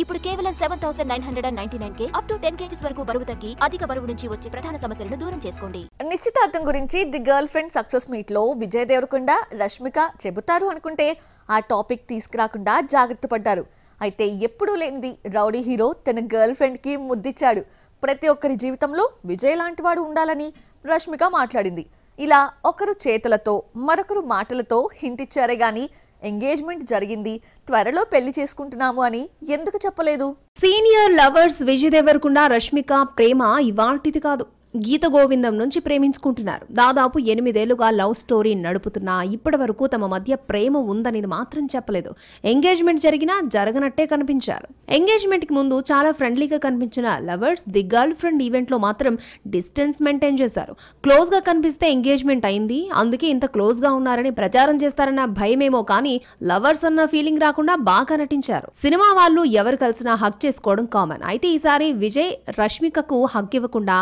ఇప్పుడు కేవలం 7999K up to 10 kgs వరకు బరువు తగ్గి అధిక బరువు నుంచి వచ్చే ప్రధాన సమస్యలను దూరం చేసుకోండి. నిశ్చితార్థం గురించి the girl friend success meet లో విజయ్ దేవరకొండ, రష్మిక చెబుతారు అనుకుంటే ఆ టాపిక్ తీసుకురాకుండా జాగ్రత్త పడ్డారు. అయితే ఎప్పుడూ లేనిది రౌడీ హీరో తన గర్ల్ ఫ్రెండ్ కి ముద్దిచ్చాడు. ప్రతి ఒక్కరి జీవితంలో విజయ్ లాంటి వాడు ఉండాలని రష్మిక మాట్లాడింది. ఇలా ఒకరు చేతులతో మరొకరు మాటలతో హింట్ ఇచ్చారే గాని ఎంగేజ్మెంట్ జరిగింది, త్వరలో పెళ్లి చేసుకుంటున్నాము అని ఎందుకు చెప్పలేదు? సీనియర్ లవర్స్ విజయ్ దేవరకొండ, రష్మిక ప్రేమ ఇవాల్టిది కాదు. గీత గోవిందం నుంచి ప్రేమించుకుంటున్నారు. దాదాపు 8 ఏళ్లుగా లవ్ స్టోరీ నడుపుతున్నా ఇప్పటి వరకు తమ మధ్య ప్రేమ ఉందని మాత్రం చెప్పలేదు. ఎంగేజ్మెంట్ జరిగినా జరగనట్టే కనిపించారు. ఎంగేజ్మెంట్ కి ముందు చాలా ఫ్రెండ్లీగా కనిపించిన lovers the girl friend event లో మాత్రం డిస్టెన్స్ మెయింటైన్ చేశారు. క్లోజ్ గా కనిపిస్తే ఎంగేజ్మెంట్ అయింది, అందుకే ఇంత క్లోజ్ గా ఉన్నారని ప్రచారం చేస్తారన్న భయమేమో కానీ లవర్స్ అన్న ఫీలింగ్ రాకుండా బాగా నటించారు. సినిమా వాళ్ళు ఎవరు కలిసినా హగ్ చేసుకోవడం కామన్. అయితే ఈసారి విజయ్ రష్మికకు హగ్ ఇవ్వకుండా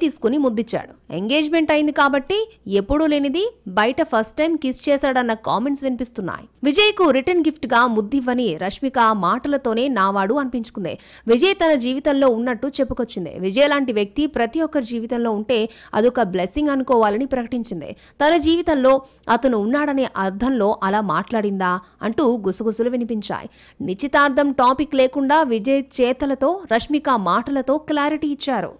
తీసుకుని ముద్దిచ్చాడు. ఎంగేజ్మెంట్ అయింది కాబట్టి ఎప్పుడూ లేనిది బయట ఫస్ట్ టైం కిస్ చేశాడన్న కామెంట్స్ వినిపిస్తున్నాయి. విజయ్ కు రిటర్న్ గిఫ్ట్ గా ముద్దివ్వని రష్మిక మాటలతోనే నావాడు అనిపించుకుంది. విజయ్ తన జీవితంలో ఉన్నట్టు చెప్పుకొచ్చింది. విజయ్ లాంటి వ్యక్తి ప్రతి ఒక్కరి జీవితంలో ఉంటే అదొక బ్లెస్సింగ్ అనుకోవాలని ప్రకటించింది. తన జీవితంలో అతను ఉన్నాడనే అర్థంలో అలా మాట్లాడిందా అంటూ గుసగుసలు వినిపించాయి. నిశ్చితార్థం టాపిక్ లేకుండా విజయ్ చేతలతో రష్మిక మాటలతో క్లారిటీ ఇచ్చారు.